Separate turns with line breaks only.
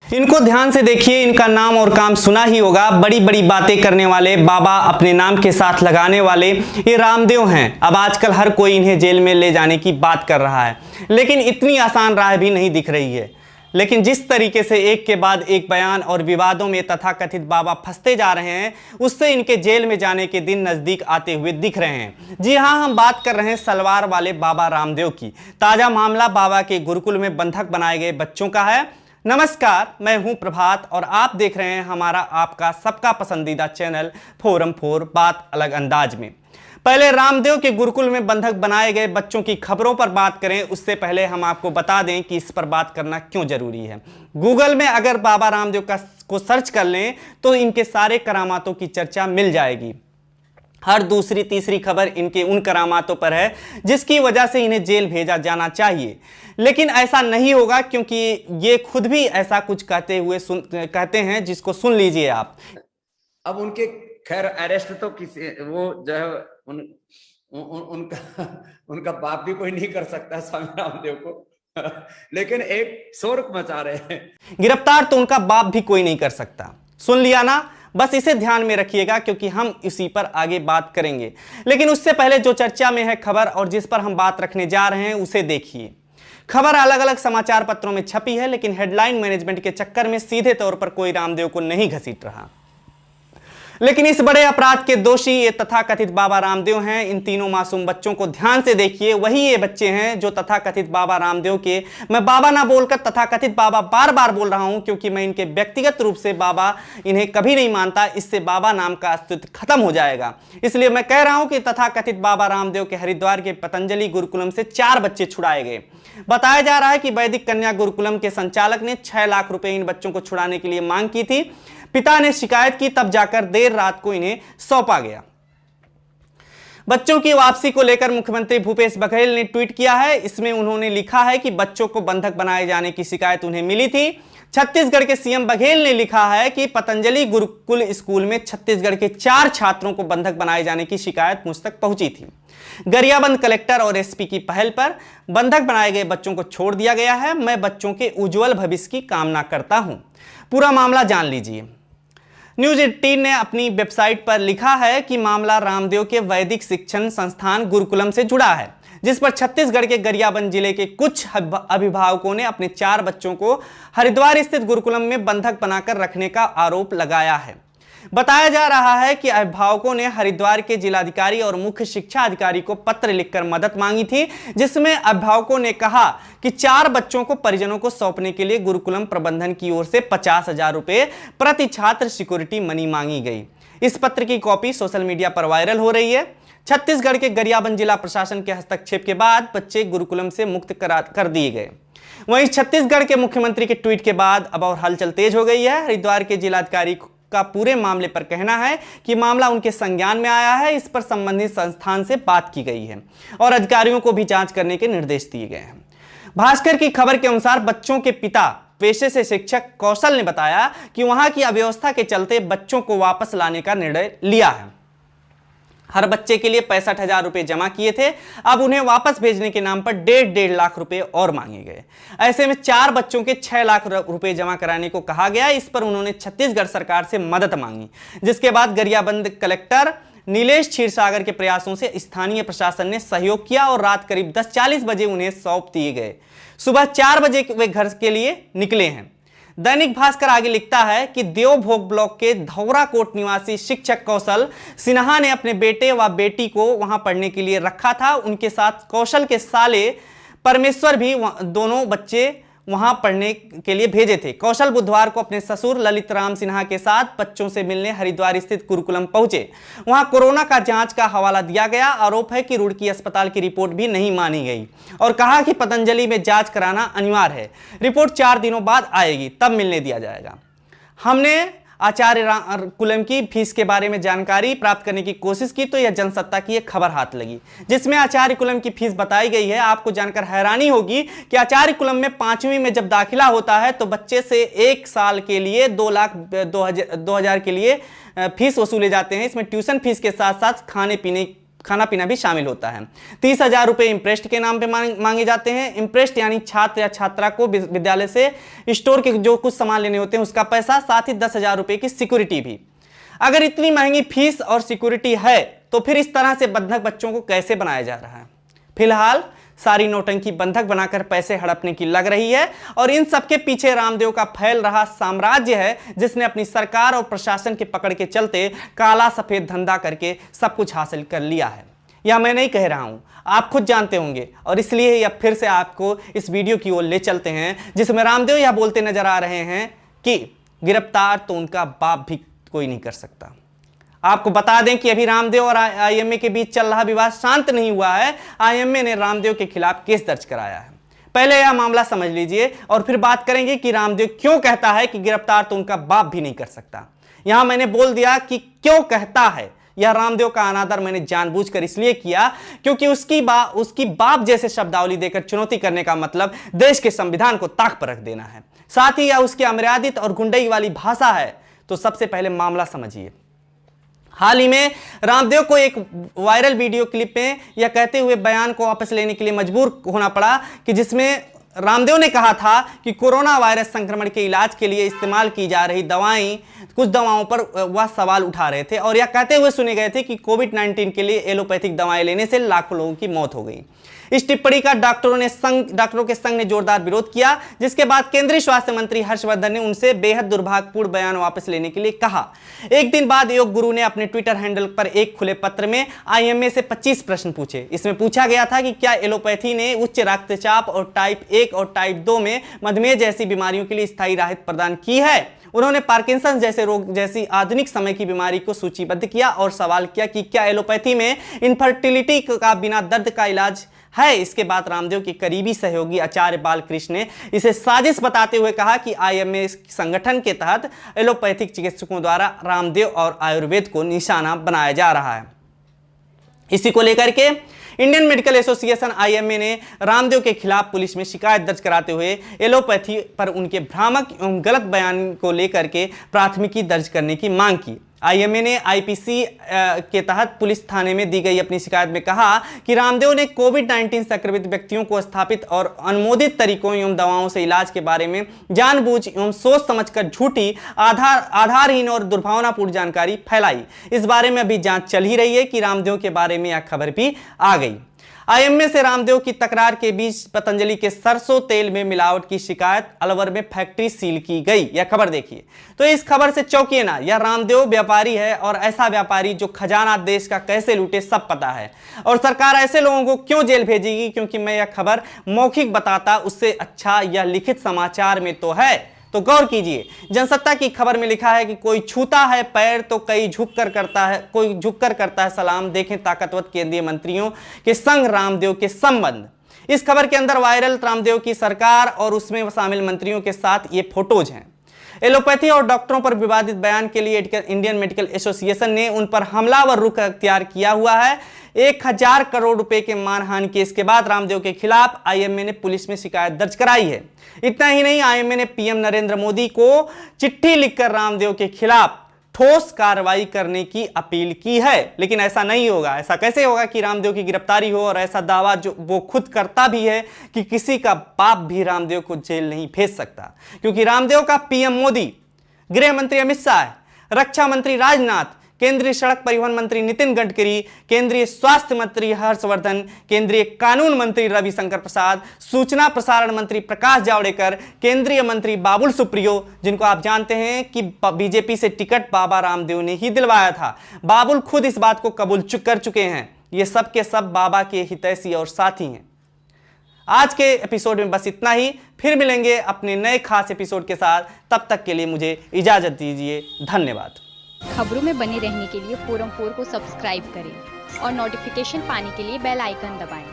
इनको ध्यान से देखिए, इनका नाम और काम सुना ही होगा। बड़ी बड़ी बातें करने वाले, बाबा अपने नाम के साथ लगाने वाले ये रामदेव हैं। अब आजकल हर कोई इन्हें जेल में ले जाने की बात कर रहा है, लेकिन इतनी आसान राह भी नहीं दिख रही है। लेकिन जिस तरीके से एक के बाद एक बयान और विवादों में तथाकथित बाबा फंसते जा रहे हैं, उससे इनके जेल में जाने के दिन नजदीक आते हुए दिख रहे हैं। जी हां, हम बात कर रहे हैं सलवार वाले बाबा रामदेव की। ताजा मामला बाबा के गुरुकुल में बंधक बनाए गए बच्चों का है। नमस्कार, मैं हूं प्रभात और आप देख रहे हैं हमारा आपका सबका पसंदीदा चैनल फोरम 4 बात अलग अंदाज में। पहले रामदेव के गुरुकुल में बंधक बनाए गए बच्चों की खबरों पर बात करें, उससे पहले हम आपको बता दें कि इस पर बात करना क्यों जरूरी है। गूगल में अगर बाबा रामदेव को सर्च कर लें तो इनके सारे करामातों की चर्चा मिल जाएगी। हर दूसरी तीसरी खबर इनके उन करामातों पर है जिसकी वजह से इन्हें जेल भेजा जाना चाहिए, लेकिन ऐसा नहीं होगा क्योंकि ये खुद भी ऐसा कुछ कहते हैं जिसको सुन लीजिए आप।
अब उनके खैर अरेस्ट तो किसी वो जो है उनका बाप भी कोई नहीं कर सकता स्वामी रामदेव को लेकिन एक शोर मचा रहे हैं।
गिरफ्तार तो उनका बाप भी कोई नहीं कर सकता, सुन लिया ना। बस इसे ध्यान में रखिएगा क्योंकि हम इसी पर आगे बात करेंगे। लेकिन उससे पहले जो चर्चा में है खबर और जिस पर हम बात रखने जा रहे हैं उसे देखिए। खबर अलग अलग समाचार पत्रों में छपी है, लेकिन हेडलाइन मैनेजमेंट के चक्कर में सीधे तौर पर कोई रामदेव को नहीं घसीट रहा। लेकिन इस बड़े अपराध के दोषी ये तथाकथित बाबा रामदेव हैं। इन तीनों मासूम बच्चों को ध्यान से देखिए, वही ये बच्चे हैं जो तथाकथित बाबा रामदेव के, मैं बाबा ना बोलकर तथाकथित बाबा बार बार बोल रहा हूं क्योंकि मैं इनके व्यक्तिगत रूप से बाबा इन्हें कभी नहीं मानता। इससे बाबा नाम का अस्तित्व खत्म हो जाएगा। इसलिए मैं कह रहा हूं कि तथाकथित बाबा रामदेव के हरिद्वार के पतंजलि गुरुकुलम से 4 बच्चे छुड़ाए गए। बताया जा रहा है कि वैदिक कन्या गुरुकुलम के संचालक ने 6 लाख रुपए इन बच्चों को छुड़ाने के लिए मांग की थी। पिता ने शिकायत की, तब जाकर देर रात को इन्हें सौंपा गया। बच्चों की वापसी को लेकर मुख्यमंत्री भूपेश बघेल ने ट्वीट किया है। इसमें उन्होंने लिखा है कि बच्चों को बंधक बनाए जाने की शिकायत उन्हें मिली थी। छत्तीसगढ़ के सीएम बघेल ने लिखा है कि पतंजलि गुरुकुल स्कूल में छत्तीसगढ़ के 4 छात्रों को बंधक बनाए जाने की शिकायत मुझ तक पहुंची थी। गरियाबंद कलेक्टर और एसपी की पहल पर बंधक बनाए गए बच्चों को छोड़ दिया गया है। मैं बच्चों के उज्जवल भविष्य की कामना करता हूं। पूरा मामला जान लीजिए। न्यूज 18 ने अपनी वेबसाइट पर लिखा है कि मामला रामदेव के वैदिक शिक्षण संस्थान गुरुकुलम से जुड़ा है, जिस पर छत्तीसगढ़ के गरियाबंद जिले के कुछ अभिभावकों ने अपने 4 बच्चों को हरिद्वार स्थित गुरुकुलम में बंधक बनाकर रखने का आरोप लगाया है। बताया जा रहा है कि अभिभावकों ने हरिद्वार के जिलाधिकारी और मुख्य शिक्षा अधिकारी को पत्र लिखकर मदद मांगी थी, जिसमें अभिभावकों ने कहा कि 4 बच्चों को परिजनों को सौंपने के लिए गुरुकुलम प्रबंधन की ओर से 50,000 रुपए प्रति छात्र सिक्योरिटी मनी मांगी गई। इस पत्र की कॉपी सोशल मीडिया पर वायरल हो रही है। छत्तीसगढ़ के गरियाबंद जिला प्रशासन के हस्तक्षेप के बाद बच्चे गुरुकुलम से मुक्त कर दिए गए। वहीं छत्तीसगढ़ के मुख्यमंत्री के ट्वीट के बाद अब और हलचल तेज हो गई है। हरिद्वार के जिलाधिकारी का पूरे मामले पर कहना है कि मामला उनके संज्ञान में आया है। इस पर संबंधित संस्थान से बात की गई है और अधिकारियों को भी जांच करने के निर्देश दिए गए हैं। भास्कर की खबर के अनुसार बच्चों के पिता पेशे से शिक्षक कौशल ने बताया कि वहां की अव्यवस्था के चलते बच्चों को वापस लाने का निर्णय लिया है। हर बच्चे के लिए 65,000 रुपए जमा किए थे। अब उन्हें वापस भेजने के नाम पर 1.5 लाख रुपए और मांगे गए। ऐसे में 4 बच्चों के 6 लाख रुपए जमा कराने को कहा गया। इस पर उन्होंने छत्तीसगढ़ सरकार से मदद मांगी, जिसके बाद गरियाबंद कलेक्टर नीलेश क्षीरसागर के प्रयासों से स्थानीय प्रशासन ने सहयोग किया और रात करीब 10:40 बजे उन्हें सौंप दिए गए। सुबह 4 बजे वे घर के लिए निकले हैं। दैनिक भास्कर आगे लिखता है कि देवभोग ब्लॉक के धौराकोट निवासी शिक्षक कौशल सिन्हा ने अपने बेटे व बेटी को वहां पढ़ने के लिए रखा था। उनके साथ कौशल के साले परमेश्वर भी दोनों बच्चे वहां पढ़ने के लिए भेजे थे। कौशल बुधवार को अपने ससुर ललित राम सिन्हा के साथ बच्चों से मिलने हरिद्वार स्थित गुरुकुलम पहुंचे। वहां कोरोना का जांच का हवाला दिया गया। आरोप है कि रुड़की अस्पताल की रिपोर्ट भी नहीं मानी गई और कहा कि पतंजलि में जांच कराना अनिवार्य है। रिपोर्ट 4 दिनों बाद आएगी, तब मिलने दिया जाएगा। हमने आचार्य कुलम की फीस के बारे में जानकारी प्राप्त करने की कोशिश की तो यह जनसत्ता की एक खबर हाथ लगी, जिसमें आचार्य कुलम की फीस बताई गई है। आपको जानकर हैरानी होगी कि आचार्य कुलम में 5वीं में जब दाखिला होता है तो बच्चे से 1 साल के लिए 2,02,000 के लिए फीस वसूले जाते हैं। इसमें ट्यूशन फीस के साथ साथ खाने पीने खाना पीना भी शामिल होता है। 30,000 रुपये इम्प्रेस्ट के नाम पे मांगे जाते हैं। इम्प्रेस्ट यानी छात्र या छात्रा को विद्यालय से स्टोर के जो कुछ सामान लेने होते हैं उसका पैसा, साथ ही 10,000 रुपये की सिक्योरिटी भी। अगर इतनी महंगी फीस और सिक्योरिटी है तो फिर इस तरह से बंधक बच्चों को कैसे बनाया जा रहा है? फिलहाल सारी नौटंकी बंधक बनाकर पैसे हड़पने की लग रही है और इन सबके पीछे रामदेव का फैल रहा साम्राज्य है, जिसने अपनी सरकार और प्रशासन के पकड़ के चलते काला सफेद धंधा करके सब कुछ हासिल कर लिया है। यह मैं नहीं कह रहा हूं, आप खुद जानते होंगे, और इसलिए यह फिर से आपको इस वीडियो की ओर ले चलते हैं जिसमें रामदेव यह बोलते नजर आ रहे हैं कि गिरफ्तार तो उनका बाप भी कोई नहीं कर सकता। आपको बता दें कि अभी रामदेव और आईएमए के बीच चल रहा विवाद शांत नहीं हुआ है। आईएमए ने रामदेव के खिलाफ केस दर्ज कराया है। पहले यह मामला समझ लीजिए और फिर बात करेंगे कि रामदेव क्यों कहता है कि गिरफ्तार तो उनका बाप भी नहीं कर सकता। यहां मैंने बोल दिया कि क्यों कहता है। यह रामदेव का अनादर मैंने जानबूझकर इसलिए किया क्योंकि उसकी बाप जैसे शब्दावली देकर चुनौती करने का मतलब देश के संविधान को ताक पर रख देना है। साथ ही यह उसकी अमर्यादित और गुंडई वाली भाषा है। तो सबसे पहले मामला समझिए। हाल ही में रामदेव को एक वायरल वीडियो क्लिप में यह कहते हुए बयान को वापस लेने के लिए मजबूर होना पड़ा कि जिसमें रामदेव ने कहा था कि कोरोना वायरस संक्रमण के इलाज के लिए इस्तेमाल की जा रही दवाएं, कुछ दवाओं पर वह सवाल उठा रहे थे और यह कहते हुए सुने गए थे कि कोविड-19 के लिए एलोपैथिक दवाएं लेने से लाखों लोगों की मौत हो गई। इस टिप्पणी का डॉक्टरों के संघ ने जोरदार विरोध किया, जिसके बाद केंद्रीय स्वास्थ्य मंत्री हर्षवर्धन ने उनसे बेहद दुर्भाग्यपूर्ण बयान वापस लेने के लिए कहा। एक दिन बाद योग गुरु ने अपने ट्विटर हैंडल पर एक खुले पत्र में आईएमए से 25 प्रश्न पूछे। इसमें पूछा गया था कि क्या एलोपैथी ने उच्च रक्तचाप और टाइप 1 और टाइप 2 में मधुमेह जैसी बीमारियों के लिए स्थायी राहत प्रदान की है। उन्होंने पार्किंसन जैसे रोग जैसी आधुनिक समय की बीमारी को सूचीबद्ध किया और सवाल किया कि क्या एलोपैथी में इनफर्टिलिटी का बिना दर्द का इलाज है। इसके बाद रामदेव के करीबी सहयोगी आचार्य बालकृष्ण ने इसे साजिश बताते हुए कहा कि आईएमए संगठन के तहत एलोपैथिक चिकित्सकों द्वारा रामदेव और आयुर्वेद को निशाना बनाया जा रहा है। इसी को लेकर के इंडियन मेडिकल एसोसिएशन आईएमए ने रामदेव के खिलाफ पुलिस में शिकायत दर्ज कराते हुए एलोपैथी पर उनके भ्रामक एवं गलत बयान को लेकर के प्राथमिकी दर्ज करने की मांग की। आईएमए ने आईपीसी के तहत पुलिस थाने में दी गई अपनी शिकायत में कहा कि रामदेव ने कोविड-19 संक्रमित व्यक्तियों को स्थापित और अनुमोदित तरीकों एवं दवाओं से इलाज के बारे में जानबूझ एवं सोच समझकर झूठी, आधारहीन और दुर्भावनापूर्ण जानकारी फैलाई। इस बारे में अभी जांच चल ही रही है कि रामदेव के बारे में यह खबर भी आ गई। आईएमए से रामदेव की तकरार के बीच पतंजलि के सरसों तेल में मिलावट की शिकायत, अलवर में फैक्ट्री सील की गई। यह खबर देखिए। तो इस खबर से चौंकिए ना। यह रामदेव व्यापारी है और ऐसा व्यापारी जो खजाना देश का कैसे लूटे सब पता है, और सरकार ऐसे लोगों को क्यों जेल भेजेगी? क्योंकि मैं यह खबर मौखिक बताता उससे अच्छा यह लिखित समाचार में तो है। तो गौर कीजिए, जनसत्ता की खबर में लिखा है कि कोई छूता है पैर तो कोई झुककर करता है सलाम। देखें ताकतवर केंद्रीय मंत्रियों के संग रामदेव के संबंध। इस खबर के अंदर वायरल रामदेव की सरकार और उसमें शामिल मंत्रियों के साथ ये फोटोज हैं। एलोपैथी और डॉक्टरों पर विवादित बयान के लिए इंडियन मेडिकल एसोसिएशन ने उन पर हमलावर रुख अख्तियार किया हुआ है। 1000 करोड़ रुपए के मानहानि केस के बाद रामदेव के खिलाफ आईएमए ने पुलिस में शिकायत दर्ज कराई है। इतना ही नहीं, आईएमए ने पीएम नरेंद्र मोदी को चिट्ठी लिखकर रामदेव के खिलाफ ठोस कार्रवाई करने की अपील की है। लेकिन ऐसा नहीं होगा। ऐसा कैसे होगा कि रामदेव की गिरफ्तारी हो, और ऐसा दावा जो वो खुद करता भी है कि किसी का बाप भी रामदेव को जेल नहीं भेज सकता, क्योंकि रामदेव का पीएम मोदी, गृह मंत्री अमित शाह, रक्षा मंत्री राजनाथ, केंद्रीय सड़क परिवहन मंत्री नितिन गडकरी, केंद्रीय स्वास्थ्य मंत्री हर्षवर्धन, केंद्रीय कानून मंत्री रविशंकर प्रसाद, सूचना प्रसारण मंत्री प्रकाश जावड़ेकर, केंद्रीय मंत्री बाबुल सुप्रियो, जिनको आप जानते हैं कि बीजेपी से टिकट बाबा रामदेव ने ही दिलवाया था। बाबुल खुद इस बात को कबूल कर चुके हैं। ये सब के सब बाबा के हितैषी और साथी हैं। आज के एपिसोड में बस इतना ही। फिर मिलेंगे अपने नए खास एपिसोड के साथ। तब तक के लिए मुझे इजाजत दीजिए। धन्यवाद।
खबरों में बने रहने के लिए फोरम 4 को सब्सक्राइब करें और नोटिफिकेशन पाने के लिए बेल आइकन दबाएं।